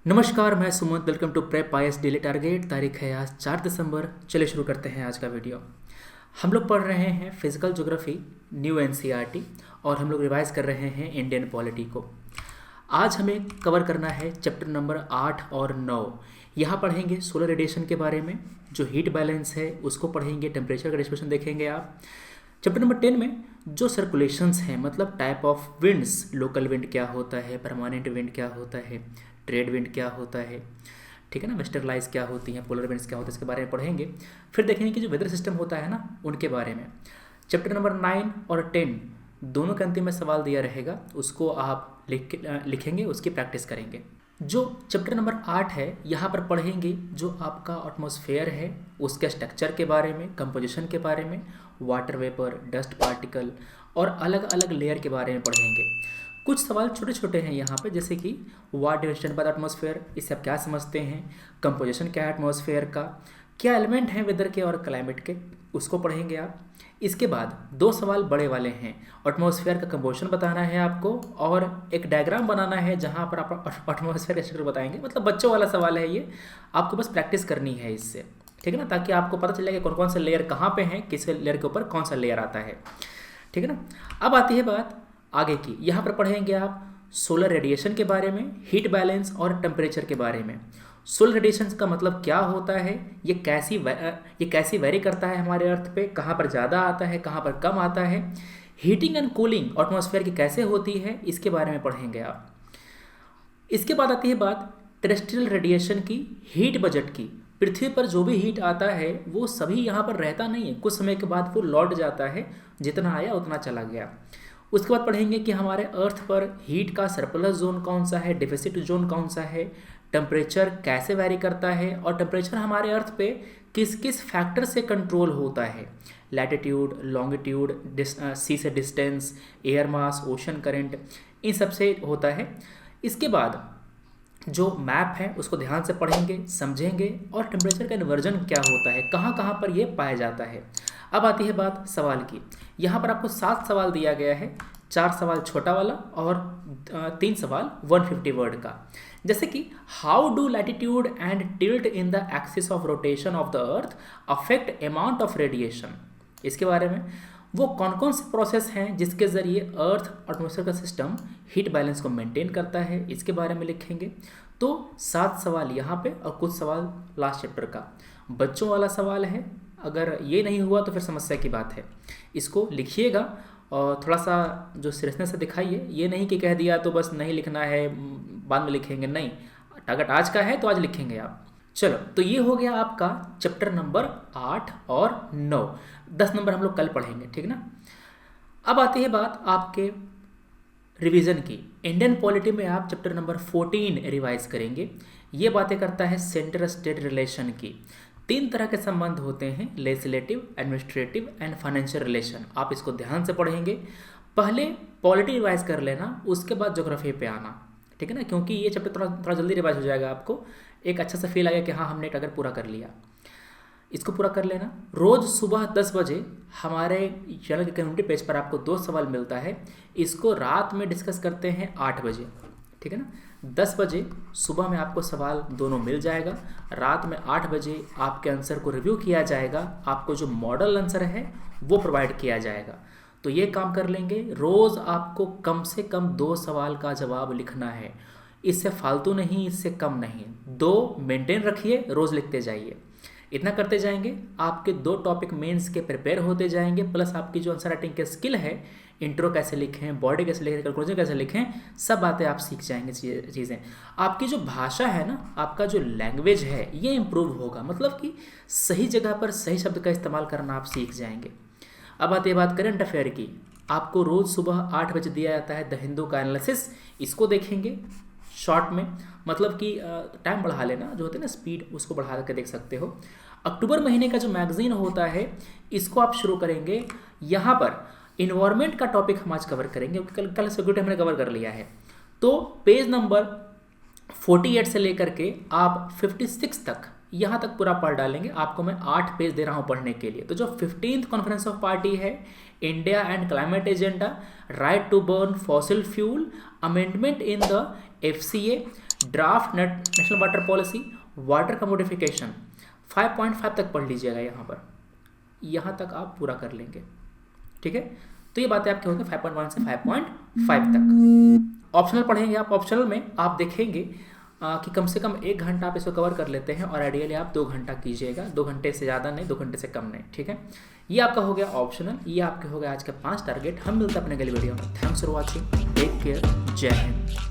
नमस्कार, मैं Sumant. Welcome to prep IAS daily target. तारीख है आज 4 दिसंबर। चलिए शुरू करते हैं आज का वीडियो। हम लोग पढ़ रहे हैं फिजिकल ज्योग्राफी न्यू एनसीईआरटी और हम लोग रिवाइज कर रहे हैं इंडियन पॉलिटी को। आज हमें कवर करना है चैप्टर नंबर 8 और 9। यहाँ पढ़ेंगे सोलर रेडिएशन के बारे में, जो हीट बैलेंस है उसको पढ़ेंगे, टेम्परेचर का डिस्कशन देखेंगे आप। चैप्टर नंबर 10 में जो सर्कुलेशंस हैं, मतलब type of winds, local wind क्या होता है, परमानेंट विंड क्या होता है, ट्रेड विंड क्या होता है, ठीक है ना, वेस्टर्लाइज क्या होती हैं, पोलर विंड्स क्या होता है, इसके बारे में पढ़ेंगे। फिर देखेंगे कि जो वेदर सिस्टम होता है ना, उनके बारे में। चैप्टर नंबर 9 और 10 दोनों के अंतिम में सवाल दिया रहेगा, उसको आप लिखेंगे, उसकी प्रैक्टिस करेंगे। जो चैप्टर नंबर 8 है, यहाँ पर पढ़ेंगे जो आपका एटमॉस्फेयर है उसके स्ट्रक्चर के बारे में, कंपोजिशन के बारे में, वाटर वेपर, डस्ट पार्टिकल और अलग अलग लेयर के बारे में पढ़ेंगे। कुछ सवाल छोटे छोटे हैं यहाँ पे, जैसे कि व्हाट डिफिनेशन बाय एटमॉस्फेयर, इससे आप क्या समझते हैं, कंपोजिशन क्या है एटमॉस्फेयर का, क्या एलिमेंट हैं वेदर के और क्लाइमेट के, उसको पढ़ेंगे आप। इसके बाद 2 सवाल बड़े वाले हैं, एटमॉस्फेयर का कंपोजिशन बताना है आपको और एक डायग्राम बनाना है जहाँ पर आप एटमॉस्फेयर का स्ट्रक्चर बताएंगे। मतलब बच्चों वाला सवाल है ये, आपको बस प्रैक्टिस करनी है इससे, ठीक है ना, ताकि आपको पता चलेगा कौन कौन से लेयर कहाँ पे हैं, किस लेयर के ऊपर कौन सा लेयर आता है, ठीक है ना। अब आती है बात आगे की। यहाँ पर पढ़ेंगे आप सोलर रेडिएशन के बारे में, हीट बैलेंस और टेम्परेचर के बारे में। सोलर रेडिएशन का मतलब क्या होता है, ये कैसी वेरी करता है हमारे अर्थ पे, कहाँ पर ज़्यादा आता है, कहाँ पर कम आता है, हीटिंग एंड कूलिंग एटमॉस्फेयर की कैसे होती है, इसके बारे में पढ़ेंगे आप। इसके बाद आती है बात टेरेस्ट्रियल रेडिएशन की, हीट बजट की। पृथ्वी पर जो भी हीट आता है वो सभी यहाँ पर रहता नहीं है, कुछ समय के बाद वो लौट जाता है, जितना आया उतना चला गया। उसके बाद पढ़ेंगे कि हमारे अर्थ पर हीट का सरप्लस जोन कौन सा है, डिफिसिट जोन कौन सा है, टेम्परेचर कैसे वैरी करता है और टेम्परेचर हमारे अर्थ पे किस किस फैक्टर से कंट्रोल होता है, लैटिट्यूड, लॉन्गिट्यूड, सी से distance, air mass, ocean current, इन सब से होता है। इसके बाद जो मैप है उसको ध्यान से पढ़ेंगे, समझेंगे और टेम्परेचर का इन्वर्जन क्या होता है, कहाँ कहाँ पर ये पाया जाता है। अब आती है बात सवाल की। यहाँ पर आपको 7 सवाल दिया गया है, 4 सवाल छोटा वाला और 3 सवाल 150 वर्ड का। जैसे कि how do latitude and tilt in the axis of rotation of the earth affect amount of radiation, इसके बारे में। वो कौन कौन से प्रोसेस हैं जिसके ज़रिए अर्थ एटमॉस्फेयर का सिस्टम हीट बैलेंस को मेंटेन करता है, इसके बारे में लिखेंगे। तो 7 सवाल यहाँ पे और कुछ सवाल लास्ट चैप्टर का। बच्चों वाला सवाल है, अगर ये नहीं हुआ तो फिर समस्या की बात है। इसको लिखिएगा और थोड़ा सा जो सीरियसनेस से दिखाइए, ये नहीं कि कह दिया तो बस नहीं लिखना है, बाद में लिखेंगे, नहीं। टारगेट आज का है तो आज लिखेंगे आप। चलो, तो ये हो गया आपका चैप्टर नंबर 8 और 9। 10 नंबर हम लोग कल पढ़ेंगे, ठीक ना। अब आती है बात आपके रिवीजन की। इंडियन पॉलिटी में आप चैप्टर नंबर 14 रिवाइज करेंगे। ये बातें करता है सेंटर स्टेट रिलेशन की। 3 तरह के संबंध होते हैं, legislative, administrative and financial relation. आप इसको ध्यान से पढ़ेंगे। पहले पॉलिटी रिवाइज कर लेना, उसके बाद ज्योग्राफी पे आना, ठीक है ना, क्योंकि ये चैप्टर थोड़ा जल्दी रिवाइज हो जाएगा, आपको एक अच्छा सा फील आएगा कि हाँ हमने टारगेट पूरा कर लिया। इसको पूरा कर लेना। रोज़ सुबह 10 बजे हमारे चैनल के कम्युनिटी पेज पर आपको 2 सवाल मिलता है, इसको रात में डिस्कस करते हैं 8 बजे, ठीक है ना। 10 बजे सुबह में आपको सवाल दोनों मिल जाएगा, रात में 8 बजे आपके आंसर को रिव्यू किया जाएगा, आपको जो मॉडल आंसर है वो प्रोवाइड किया जाएगा। तो ये काम कर लेंगे। रोज़ आपको कम से कम 2 सवाल का जवाब लिखना है, इससे फालतू नहीं, इससे कम नहीं। 2 मेंटेन रखिए, रोज़ लिखते जाइए। इतना करते जाएंगे, आपके 2 टॉपिक मेंस के प्रिपेयर होते जाएंगे, प्लस आपकी जो आंसर राइटिंग के स्किल है, इंट्रो कैसे लिखें, बॉडी कैसे लिखें, कंक्लूजन कैसे लिखें, सब बातें आप सीख जाएंगे। चीज़ें आपकी जो भाषा है ना, आपका जो लैंग्वेज है, ये इम्प्रूव होगा। मतलब कि सही जगह पर सही शब्द का इस्तेमाल करना आप सीख जाएंगे। अब आती है बात करंट अफेयर की। आपको रोज़ सुबह 8 बजे दिया जाता है द हिंदू का एनालिसिस, इसको देखेंगे शॉर्ट में, मतलब कि टाइम बढ़ा लेना, जो होते हैं ना स्पीड, उसको बढ़ा करके देख सकते हो। अक्टूबर महीने का जो मैगजीन होता है, इसको आप शुरू करेंगे। यहाँ पर इन्वायरमेंट का टॉपिक हम आज कवर करेंगे, क्योंकि कल सिक्योरिटी हमने कवर कर लिया है। तो पेज नंबर 48 से लेकर के आप 56 तक यहाँ तक पूरा पढ़ डालेंगे। आपको मैं 8 पेज दे रहा हूँ पढ़ने के लिए। तो जो 15th कॉन्फ्रेंस ऑफ पार्टी है, India and climate agenda, right to burn fossil fuel, amendment in the FCA, draft national water policy, water commodification, 5.5 तक पढ़ लीजिएगा यहाँ पर। यहाँ तक आप पूरा कर लेंगे, ठीक है। तो ये बातें आपके होंगे 5.1 से 5.5 तक। ऑप्शनल पढ़ेंगे आप। ऑप्शनल में आप देखेंगे कि कम से कम 1 घंटा आप इसको कवर कर लेते हैं, और आइडियली आप 2 घंटा कीजिएगा। 2 घंटे से ज़्यादा नहीं, 2 घंटे से कम नहीं, ठीक है। ये आपका हो गया ऑप्शनल। ये आपके हो गया आज के 5 टारगेट। हम मिलते हैं अपने अगले वीडियो में। Thanks for watching, take care, जय हिंद।